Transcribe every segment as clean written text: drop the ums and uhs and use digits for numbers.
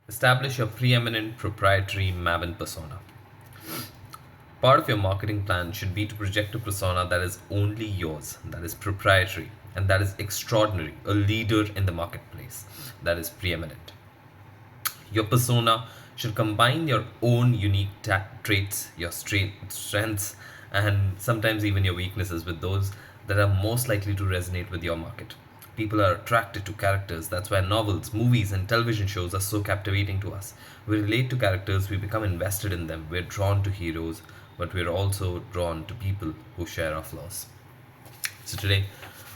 Establish your preeminent proprietary Maven persona. Part of your marketing plan should be to project a persona that is only yours, that is proprietary, and that is extraordinary, a leader in the marketplace, that is preeminent. Your persona should combine your own unique traits, your strengths, and sometimes even your weaknesses with those that are most likely to resonate with your market. People are attracted to characters. That's why novels, movies, and television shows are so captivating to us. We relate to characters, we become invested in them, we're drawn to heroes, but we're also drawn to people who share our flaws. So today,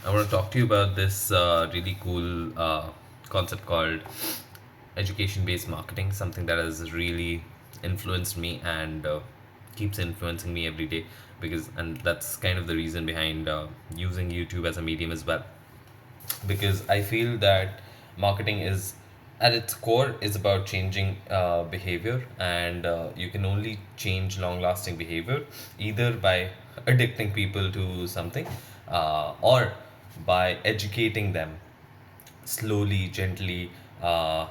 I want to talk to you about this really cool concept called education-based marketing. Something that has really influenced me and keeps influencing me every day. And that's kind of the reason behind using YouTube as a medium as well. Because I feel that marketing is at its core is about changing behavior, and you can only change long lasting behavior either by addicting people to something or by educating them slowly, gently, uh,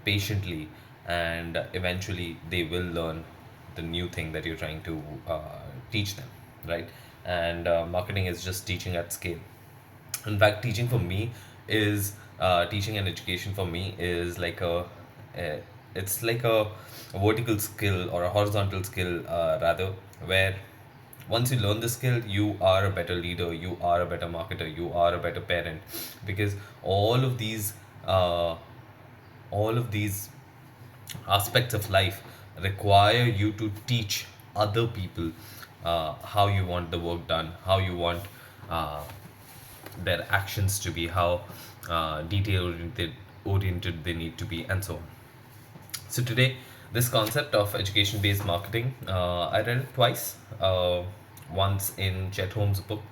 patiently, and eventually they will learn the new thing that you're trying to teach them, right? And marketing is just teaching at scale. In fact, teaching for me is teaching and education for me is like a it's like a vertical skill or a horizontal skill, rather, where once you learn the skill, you are a better leader, you are a better marketer, you are a better parent, because all of these uh, all of these aspects of life require you to teach other people how you want the work done, how you want uh, their actions to be, how detail oriented they need to be, and so on. So today, this concept of education-based marketing, I read it twice. Once in Chet Holmes' book,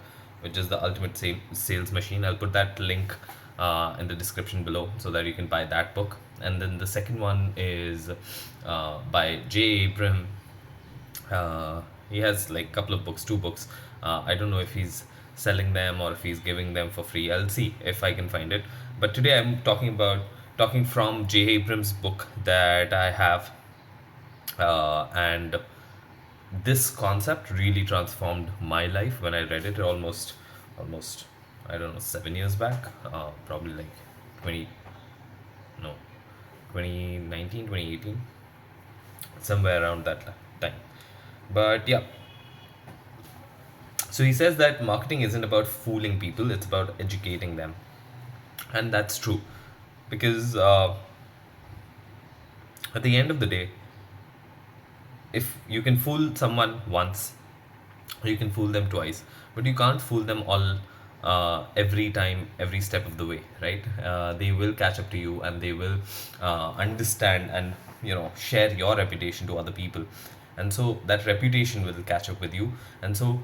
which is the ultimate sales machine. I'll put that link in the description below so that you can buy that book. And then the second one is by J. Abraham. He has like a couple of books, two books. I don't know if he's selling them or if he's giving them for free. I'll see if I can find it. But today I'm talking from J. Abrams' book that I have, and this concept really transformed my life when I read it almost I don't know 7 years back, probably like 20 no 2019 2018, somewhere around that time. But yeah, so he says that marketing isn't about fooling people, it's about educating them. And that's true, because at the end of the day, if you can fool someone once, you can fool them twice, but you can't fool them all every time, every step of the way, right? They will catch up to you, and they will understand and share your reputation to other people, and so that reputation will catch up with you. And so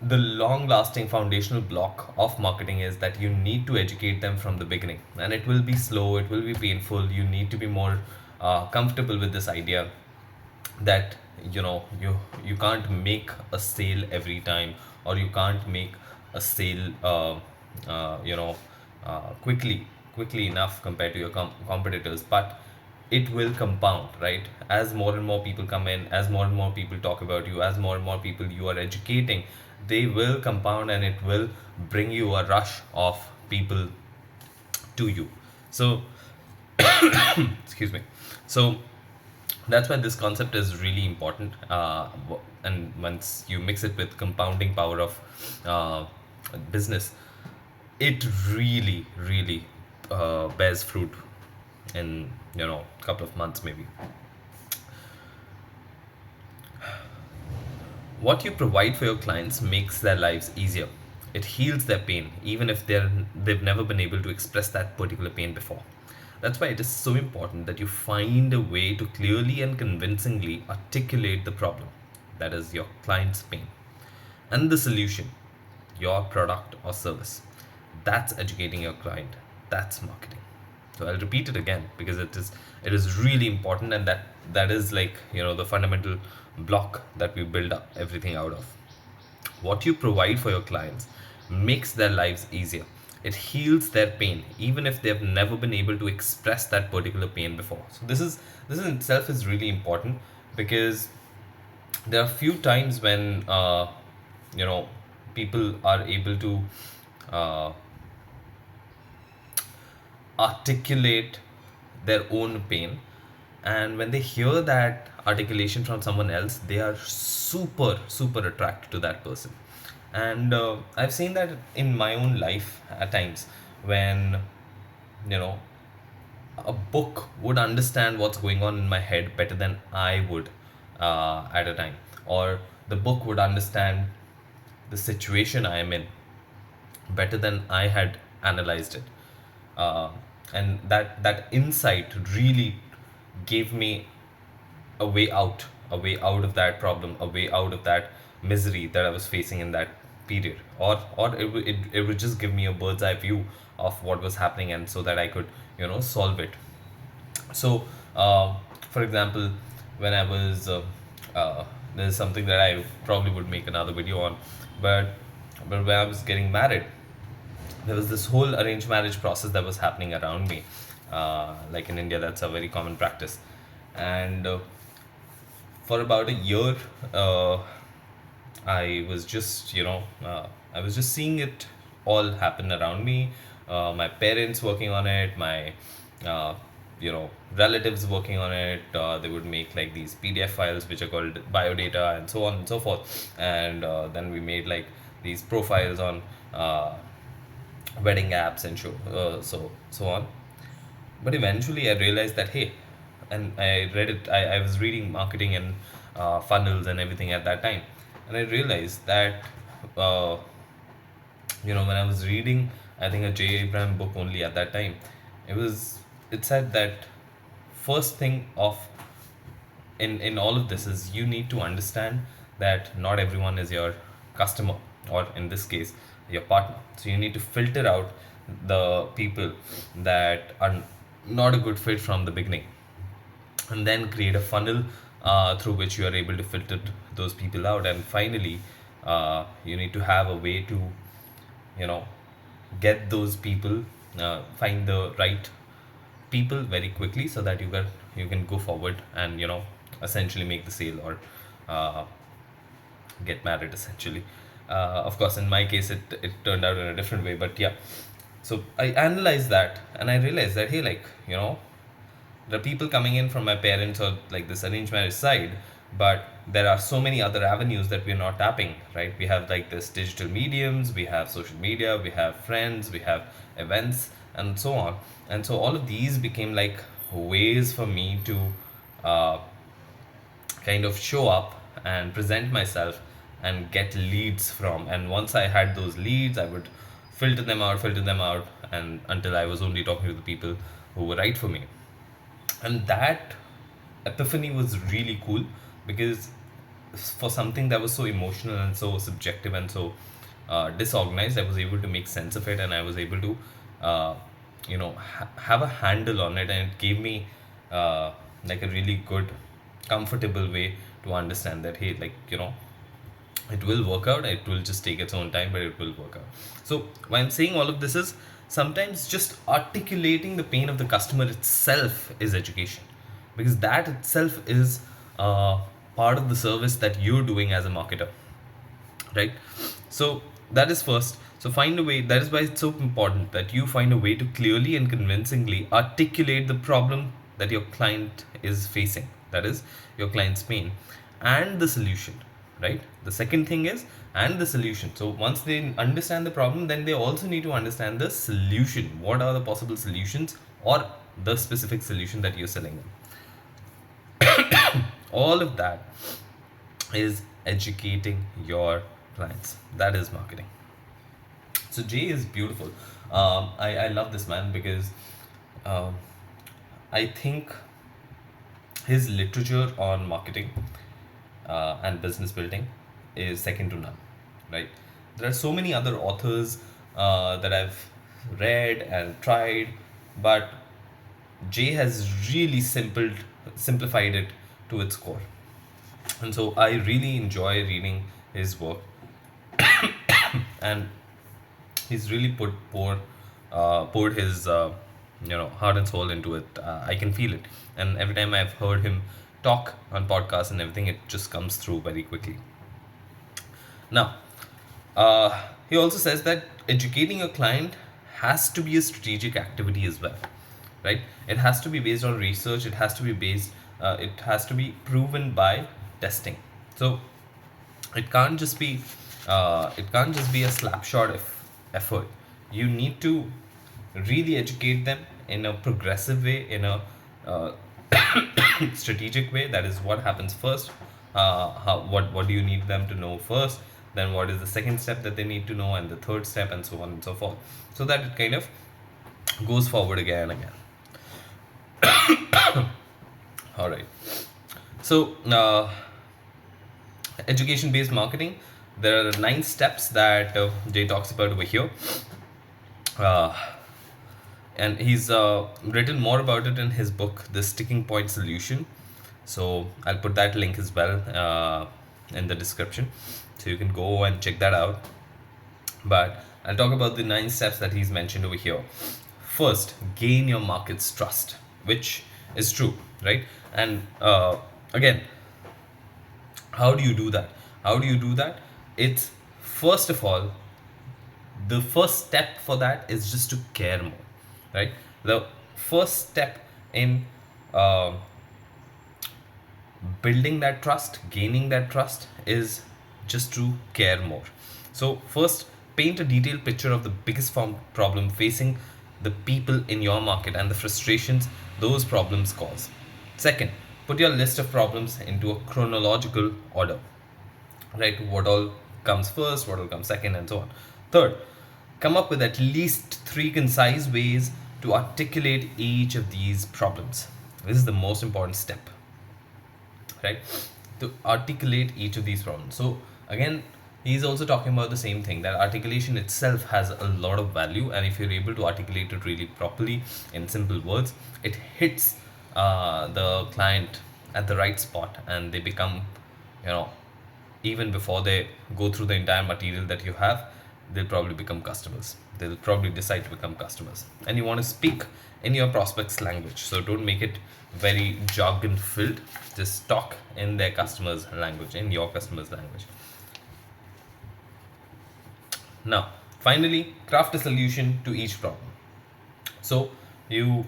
the long lasting foundational block of marketing is that you need to educate them from the beginning, and it will be slow, it will be painful. You need to be more comfortable with this idea that you can't make a sale every time, or you can't make a sale quickly enough compared to your competitors, but it will compound, right? As more and more people come in, as more and more people talk about you, as more and more people you are educating, they will compound, and it will bring you a rush of people to you. So excuse me. So that's why this concept is really important, and once you mix it with compounding power of business, it really bears fruit in a couple of months maybe. What you provide for your clients makes their lives easier. It heals their pain, even if they've never been able to express that particular pain before. That's why it is so important that you find a way to clearly and convincingly articulate the problem, that is, your client's pain, and the solution, your product or service. That's educating your client. That's marketing. So I'll repeat it again because it is really important, and that is like the fundamental block that we build up everything out of. What you provide for your clients makes their lives easier. It heals their pain, even if they've never been able to express that particular pain before. So this in itself is really important, because there are few times when you know people are able to uh, articulate their own pain, and when they hear that articulation from someone else, they are super attracted to that person. And I've seen that in my own life at times, when you know a book would understand what's going on in my head better than I would at a time, or the book would understand the situation I am in better than I had analyzed it. Uh, and that insight really gave me a way out of that problem, a way out of that misery that I was facing in that period. Or it would just give me a bird's eye view of what was happening, and so that I could, solve it. So, for example, when I was, there's something that I probably would make another video on, but when I was getting married, there was this whole arranged marriage process that was happening around me. Like in India, that's a very common practice, and for about a year, uh, I was just seeing it all happen around me. My parents working on it, my uh, relatives working on it. They would make like these PDF files which are called biodata, and so on and so forth. And then we made like these profiles on wedding apps and so on. But eventually I realized that, hey, and I read it, I was reading marketing and funnels and everything at that time. And I realized that, uh, when I was reading, I think a J. Abraham book only at that time, it said that first thing of in all of this is you need to understand that not everyone is your customer, or in this case your partner. So you need to filter out the people that are not a good fit from the beginning, and then create a funnel through which you are able to filter those people out. And finally, you need to have a way to, you know get those people, find the right people very quickly, so that you can go forward and, essentially make the sale, or uh, get married essentially. Of course, in my case, it turned out in a different way, but yeah. So I analyzed that, and I realized that, hey, like, the people coming in from my parents, or like this arranged marriage side, but there are so many other avenues that we're not tapping, right? We have like this digital mediums, we have social media, we have friends, we have events, and so on. And so all of these became like ways for me to uh, kind of show up and present myself and get leads from. And once I had those leads, I would filter them out, and until I was only talking to the people who were right for me. And that epiphany was really cool, because for something that was so emotional and so subjective and so disorganized, I was able to make sense of it, and I was able to have a handle on it, and it gave me like a really good, comfortable way to understand that, hey, like, it will work out. It will just take its own time, but it will work out. So why I'm saying all of this is, sometimes just articulating the pain of the customer itself is education, because that itself is part of the service that you're doing as a marketer, right? So that is first. So find a way. That is why it's so important that you find a way to clearly and convincingly articulate the problem that your client is facing, that is your client's pain, and the solution, right? The second thing is, and the solution. So once they understand the problem, then they also need to understand the solution. What are the possible solutions, or the specific solution that you're selling them? All of that is educating your clients. That is marketing. So Jay is beautiful. I love this man, because um, I think his literature on marketing and business building is second to none, right? There are so many other authors that I've read and tried, but Jay has really simplified it to its core. And so I really enjoy reading his work, and he's really put pour poured his heart and soul into it. I can feel it, and every time I've heard him talk on podcasts and everything, it just comes through very quickly. Now, he also says that educating a client has to be a strategic activity as well, right? It has to be based on research. It has to be proven by testing. So it can't just be, a slapshot effort. You need to really educate them in a progressive way, in a uh, strategic way. That is what happens first. What do you need them to know first, then what is the second step that they need to know, and the third step, and so on and so forth, so that it kind of goes forward again and again. All right. So education based marketing, there are 9 steps that Jay talks about over here. uh, and he's written more about it in his book, The Sticking Point Solution. So I'll put that link as well in the description, so you can go and check that out. But I'll talk about the 9 steps that he's mentioned over here. First, gain your market's trust, which is true, right? And again, how do you do that? How do you do that? It's, first of all, the first step for that is just to care more, right? The first step in uh, building that trust, gaining that trust, is just to care more. So first, paint a detailed picture of the biggest problem facing the people in your market and the frustrations those problems cause. Second, put your list of problems into a chronological order, right? What all comes first, what will come second, and so on. Third, come up with at least 3 concise ways to articulate each of these problems. This is the most important step, right? To articulate each of these problems. So again, he's also talking about the same thing, that articulation itself has a lot of value, and if you're able to articulate it really properly in simple words, it hits the client at the right spot, and they become, you know even before they go through the entire material that you have, they'll probably become customers. They'll probably decide to become customers. And you want to speak in your prospect's language. So don't make it very jargon filled. Just talk in their customer's language, in your customer's language. Now, finally, craft a solution to each problem. So you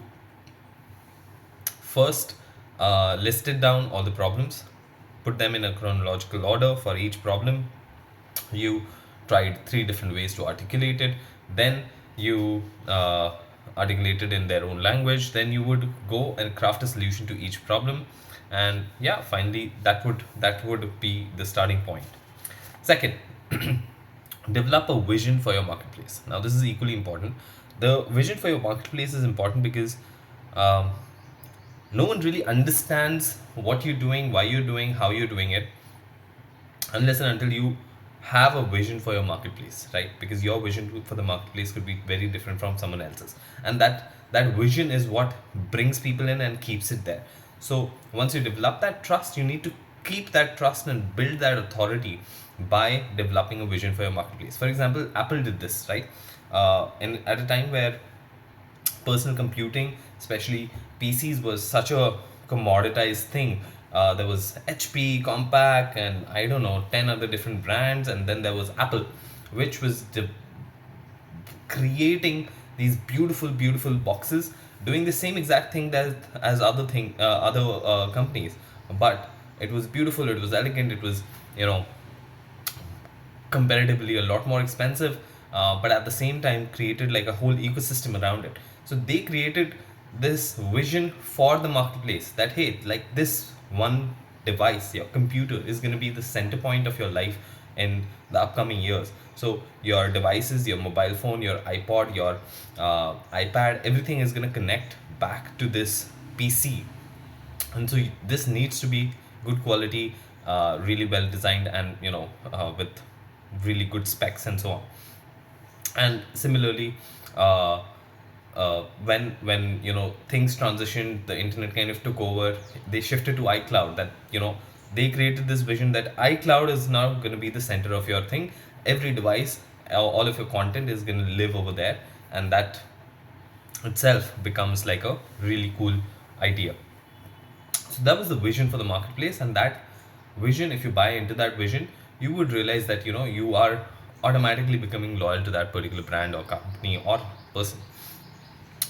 first listed down all the problems, put them in a chronological order for each problem. You tried 3 different ways to articulate it. Then you articulate it in their own language. Then you would go and craft a solution to each problem. And yeah, finally, that would be the starting point. Second, develop a vision for your marketplace. Now, this is equally important. The vision for your marketplace is important because um, no one really understands what you're doing, why you're doing, how you're doing it, unless and until you have a vision for your marketplace, right? Because your vision for the marketplace could be very different from someone else's, and that vision is what brings people in and keeps it there. So once you develop that trust, you need to keep that trust and build that authority by developing a vision for your marketplace. For example, Apple did this, right? And at a time where personal computing, especially PCs, was such a commoditized thing. There was HP, Compaq, and I don't know, 10 other different brands, and then there was Apple, which was creating these beautiful, beautiful boxes, doing the same exact thing that as other companies, but it was beautiful, it was elegant, it was, you know, comparatively a lot more expensive, but at the same time created like a whole ecosystem around it. So they created this vision for the marketplace that, hey, like this one device, your computer, is going to be the center point of your life in the upcoming years. So your devices, your mobile phone, your iPod, your iPad, everything is going to connect back to this PC. And so this needs to be good quality, really well designed, and with really good specs and so on. And similarly, uh, when things transitioned, the internet kind of took over, they shifted to iCloud. That, they created this vision that iCloud is now going to be the center of your thing. Every device, all of your content is going to live over there, and that itself becomes like a really cool idea. So that was the vision for the marketplace, and that vision, if you buy into that vision, you would realize that you are automatically becoming loyal to that particular brand or company or person.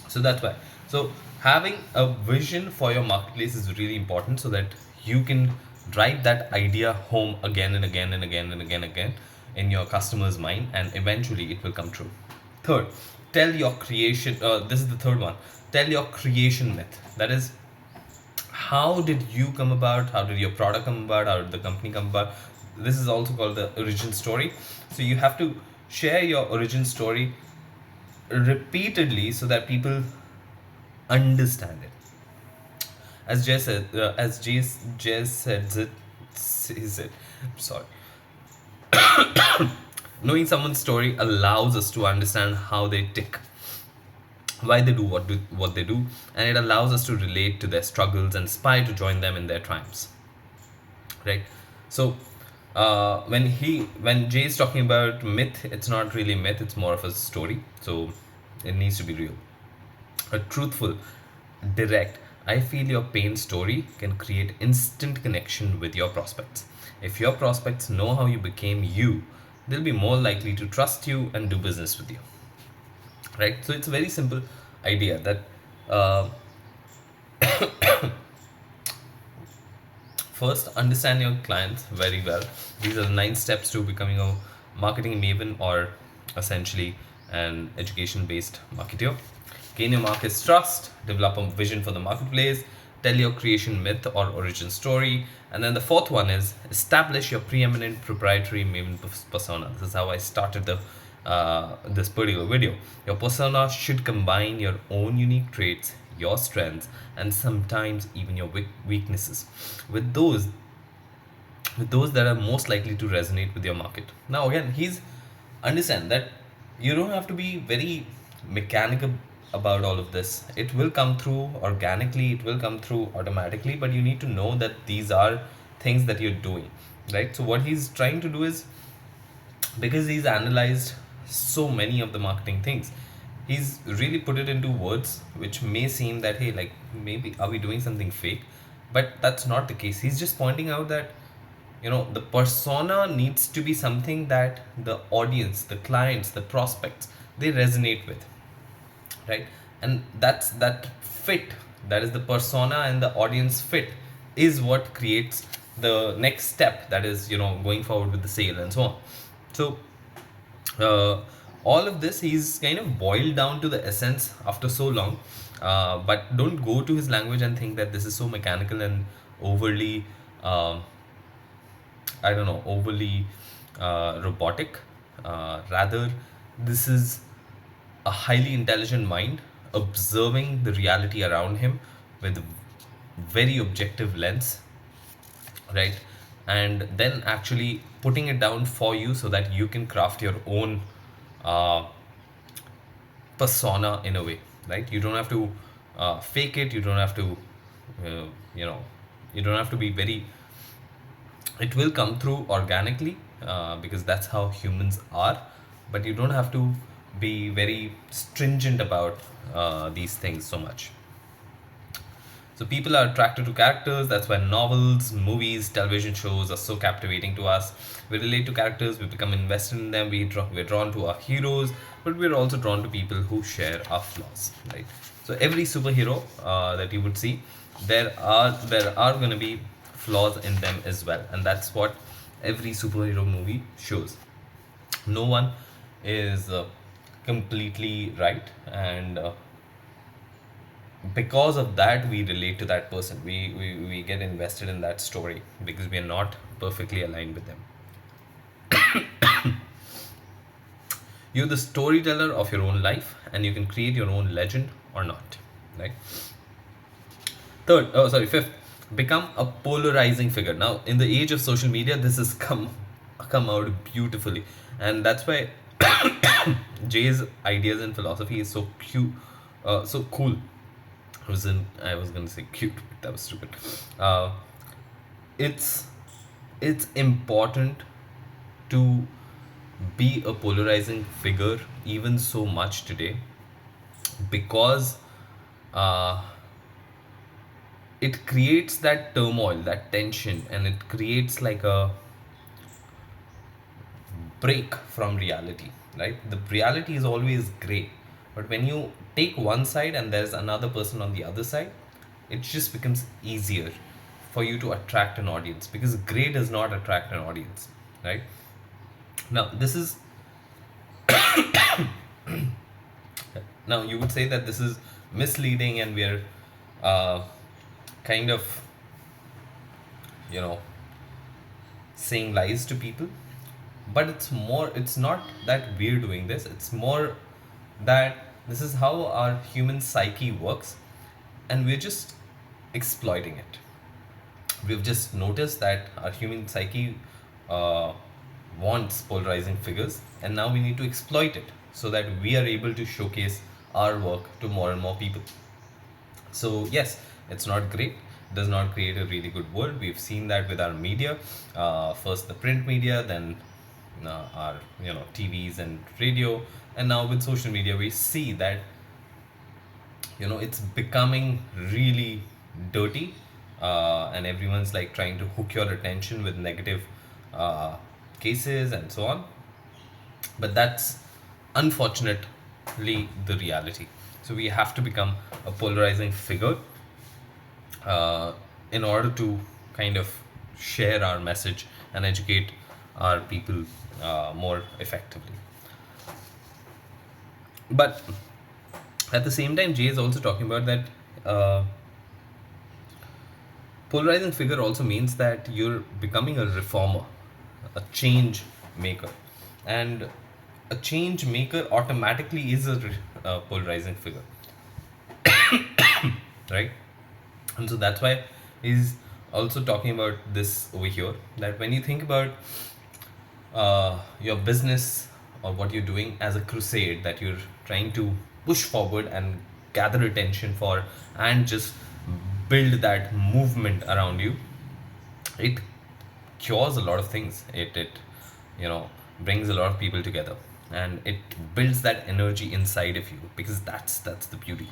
So that's why. So having a vision for your marketplace is really important, so that you can drive that idea home again and again and again and again in your customer's mind, and eventually it will come true. Third, tell your creation. This is the third one. Tell your creation myth. That is, how did you come about? How did your product come about? How did the company come about? This is also called the origin story. So you have to share your origin story repeatedly so that people understand it. As Jay says it. Sorry. Knowing someone's story allows us to understand how they tick, why they do what they do, and it allows us to relate to their struggles and aspire to join them in their triumphs. Right? So when Jay is talking about myth, it's not really myth; it's more of a story. So it needs to be real. A truthful, direct, I feel your pain story can create instant connection with your prospects. If your prospects know how you became you, they'll be more likely to trust you and do business with you. Right? So it's a very simple idea that uh, first, understand your clients very well. These are the 9 steps to becoming a marketing maven, or essentially an education based marketer. Gain your market's trust, develop a vision for the marketplace, tell your creation myth or origin story. And then the fourth one is establish your preeminent proprietary maven persona. This is how I started this particular video. Your persona should combine your own unique traits, your strengths, and sometimes even your weaknesses with those that are most likely to resonate with your market. Now again, he's understand that you don't have to be very mechanical about all of this. It will come through organically, it will come through automatically, but you need to know that these are things that you're doing, right? So what he's trying to do is, because he's analyzed so many of the marketing things, he's really put it into words which may seem that, hey, like, maybe are we doing something fake, but that's not the case. He's just pointing out that the persona needs to be something that the audience, the clients, the prospects, they resonate with, right? And that's that fit, that is the persona and the audience fit, is what creates the next step, that is going forward with the sale and so on. So uh, all of this he's kind of boiled down to the essence after so long. But don't go to his language and think that this is so mechanical and overly I don't know, overly robotic. Rather, this is a highly intelligent mind observing the reality around him with very objective lens, right? And then actually putting it down for you so that you can craft your own uh, persona in a way, right? You don't have to fake it. You don't have to, uh, you know, you don't have to be very, it will come through organically, because that's how humans are, but you don't have to be very stringent about these things so much. So people are attracted to characters. That's why novels, movies, television shows are so captivating to us. We relate to characters, we become invested in them, we're drawn to our heroes, but we're also drawn to people who share our flaws, right? So every superhero that you would see, there are going to be flaws in them as well, and that's what every superhero movie shows. No one is completely right, and because of that we relate to that person, we get invested in that story because we are not perfectly aligned with them. You're the storyteller of your own life, and you can create your own legend or not, right? Fifth, become a polarizing figure. Now in the age of social media, this has come out beautifully, and that's why Jay's ideas and philosophy is so cute, so cool. I was gonna say cute, but that was stupid. Uh, it's it's important to be a polarizing figure even so much today, because uh, it creates that turmoil, that tension, and it creates like a break from reality, right? The reality is always gray, but when you take one side and there's another person on the other side, it just becomes easier for you to attract an audience, because gray does not attract an audience, right? Now this is now you would say that this is misleading, and we're uh, kind of, you know, saying lies to people. But it's not that we're doing this, it's more that this is how our human psyche works, and we're just exploiting it. We've just noticed that our human psyche uh, wants polarizing figures, and now we need to exploit it so that we are able to showcase our work to more and more people. So yes, it's not great. Does not create a really good world. We've seen that with our media. First the print media, then our TVs and radio, and now with social media, we see that it's becoming really dirty, and everyone's like trying to hook your attention with negative uh, cases and so on. But that's unfortunately the reality. So we have to become a polarizing figure uh, in order to kind of share our message and educate our people more effectively. But at the same time, Jay is also talking about that uh, polarizing figure also means that you're becoming a reformer, a change maker. And a change maker automatically is a polarizing figure, right? And so that's why he's also talking about this over here, that when you think about your business or what you're doing as a crusade, that you're trying to push forward and gather attention for, and just build that movement around you, it cures a lot of things. It you know brings a lot of people together, and it builds that energy inside of you, because that's the beauty.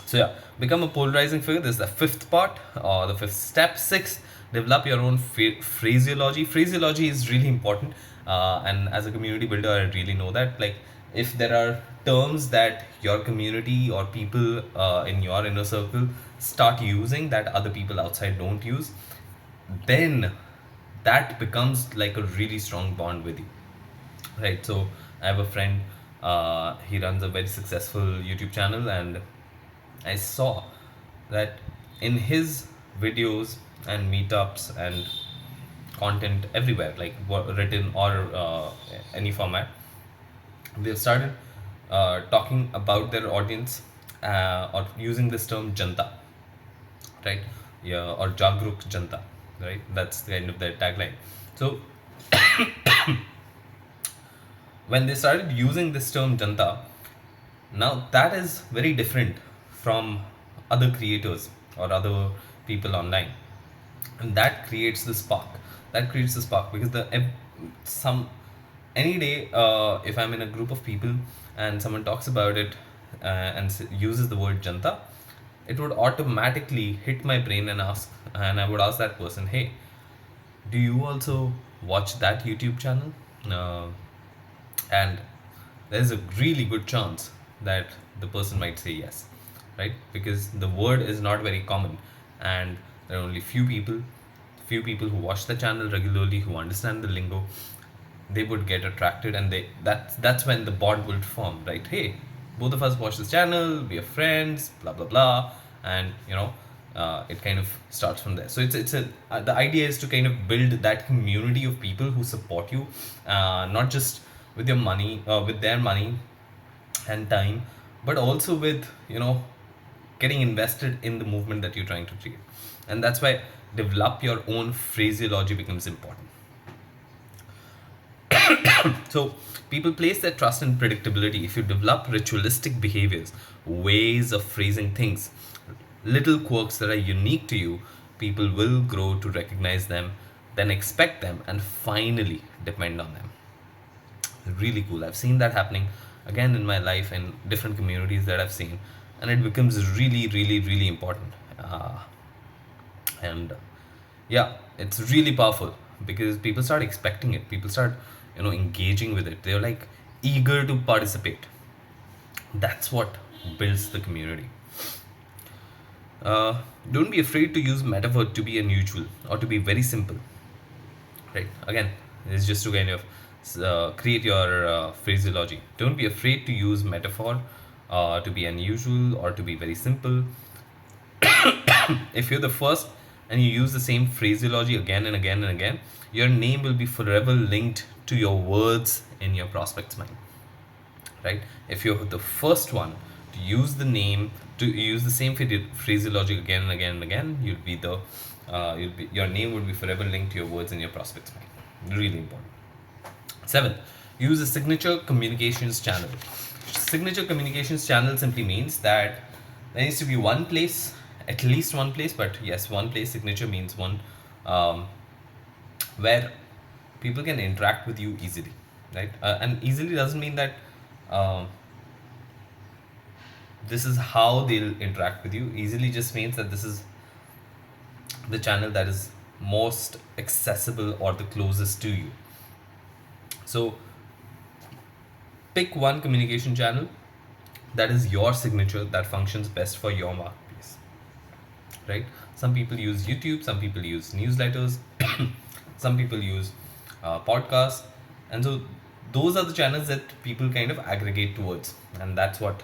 So yeah, become a polarizing figure. This is the fifth part, or the fifth step. Six, develop your own phraseology. Phraseology is really important, and as a community builder, I really know that. Like, if there are terms that your community or people in your inner circle start using that other people outside don't use, then that becomes like a really strong bond with you, right? So I have a friend, he runs a very successful YouTube channel, and I saw that in his videos and meetups and content everywhere, like written or any format, they've started talking about their audience, or using this term janta, right? Yeah, or jagruk janta, right? That's kind of their tagline. So when they started using this term janta, now that is very different from other creators or other people online, and that creates the spark. That creates the spark because some any day, if I'm in a group of people and someone talks about it, and uses the word janta, it would automatically hit my brain and I would ask that person, hey, do you also watch that YouTube channel? And there's a really good chance that the person might say yes, right? Because the word is not very common, and there are only few people who watch the channel regularly, who understand the lingo. They would get attracted, and that's when the bond will form, right? Hey, both of us watch this channel, we are friends, blah blah blah. And it kind of starts from there. So the idea is to kind of build that community of people who support you, not just with your money, with their money and time, but also with getting invested in the movement that you're trying to create. And that's why develop your own phraseology becomes important. So people place their trust in predictability. If you develop ritualistic behaviors, ways of phrasing things, little quirks that are unique to you, people will grow to recognize them, then expect them, and finally depend on them. Really cool. I've seen that happening, again in my life in different communities that I've seen, and it becomes really, really, really important. And yeah, it's really powerful because people start expecting it. People start, engaging with it. They're like eager to participate. That's what builds the community. Don't be afraid to use metaphor to be unusual or to be very simple, right? Again, it's just to kind of create your phraseology. Don't be afraid to use metaphor to be unusual or to be very simple. If you're the first and you use the same phraseology again and again and again, your name will be forever linked to your words in your prospect's mind, right? If you're the first one to use the name, to use the same phraseology again and again and again, your name would be forever linked to your words in your prospect's mind. Really important. 7. Use a signature communications channel. Signature communications channel simply means that there needs to be one place, at least one place, but yes, one place. Signature means one, um, where people can interact with you easily, right? And easily doesn't mean that um, this is how they'll interact with you. Easily just means that this is the channel that is most accessible or the closest to you. So pick one communication channel that is your signature, that functions best for your marketplace, right? Some people use YouTube, some people use newsletters, some people use podcasts, and so those are the channels that people kind of aggregate towards, and that's what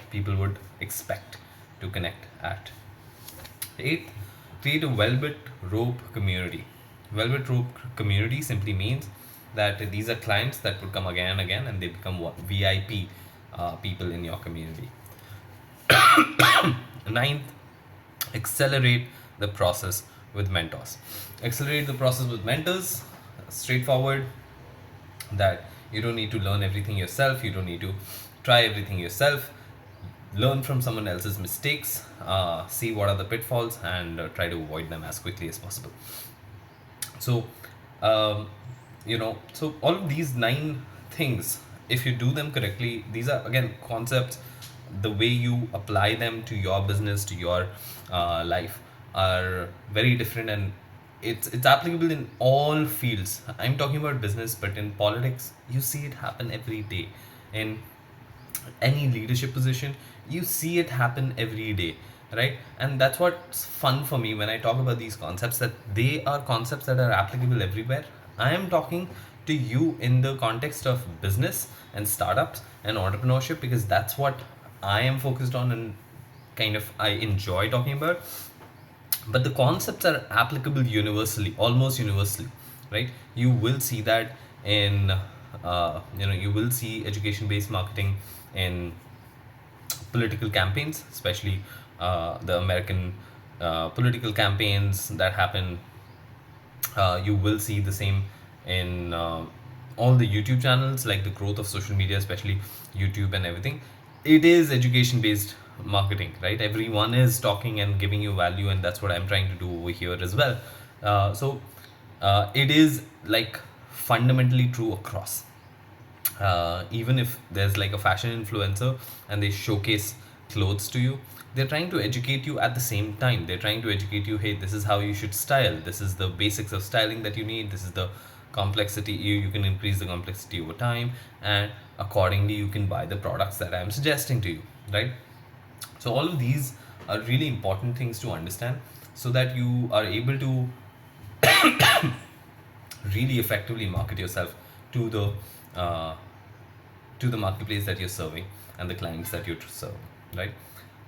people would expect to connect at. Eighth, create a velvet rope community. Velvet rope community simply means that these are clients that would come again and again, and they become what VIP people in your community. Ninth, accelerate the process with mentors. Accelerate the process with mentors. Straightforward, that you don't need to learn everything yourself, you don't need to try everything yourself. Learn from someone else's mistakes, see what are the pitfalls, and try to avoid them as quickly as possible. So so all of these 9 things, if you do them correctly, these are again concepts. The way you apply them to your business, to your life, are very different, and it's applicable in all fields. I'm talking about business, but in politics you see it happen every day. In any leadership position, you see it happen every day, right? And that's what's fun for me when I talk about these concepts, that they are concepts that are applicable everywhere. I am talking to you in the context of business and startups and entrepreneurship, because that's what I am focused on and kind of I enjoy talking about. But the concepts are applicable universally, almost universally, right? You will see that in you will see education based marketing in political campaigns, especially the American political campaigns that happen. You will see the same in all the YouTube channels, like the growth of social media, especially YouTube and everything. It is education based marketing, right? Everyone is talking and giving you value, and that's what I'm trying to do over here as well. It is like fundamentally true across. Even if there's like a fashion influencer and they showcase clothes to you, they're trying to educate you at the same time. They're trying to educate you, hey, this is how you should style, this is the basics of styling that you need, this is the complexity, you can increase the complexity over time, and accordingly you can buy the products that I'm suggesting to you, right? So all of these are really important things to understand, so that you are able to really effectively market yourself to the uh, marketplace that you're serving and the clients that you serve, right?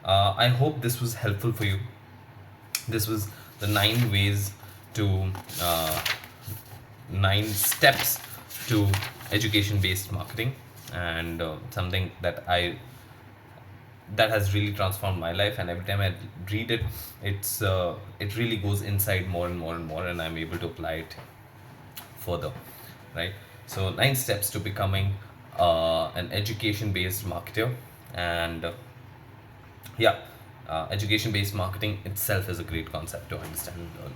I hope this was helpful for you. This was the 9 ways to 9 steps to education based marketing, and something that has really transformed my life, and every time I read it, it really goes inside more and more and more, and I'm able to apply it further, right? So 9 steps to becoming an education based marketer. And yeah, education based marketing itself is a great concept to understand and learn,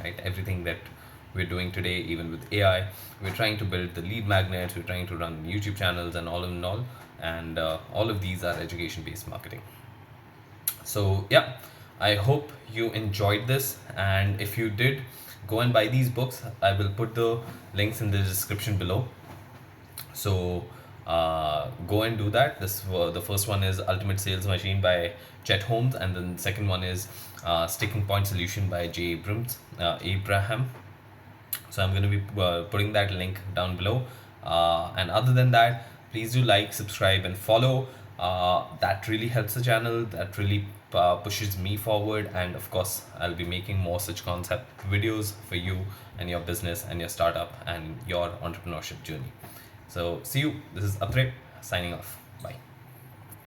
right? Everything that we're doing today, even with AI. We're trying to build the lead magnets, we're trying to run YouTube channels, and all in all. And all of these are education based marketing. So, yeah, I hope you enjoyed this. And if you did, go and buy these books. I will put the links in the description below. So go and do that. The first one is Ultimate Sales Machine by Chet Holmes, and then the second one is Sticking Point Solution by J. Abraham. So I'm going to be putting that link down below. And other than that, please do like, subscribe, and follow. That really helps the channel. That really pushes me forward. And of course, I'll be making more such concept videos for you and your business and your startup and your entrepreneurship journey. So see you. This is Apre signing off. Bye.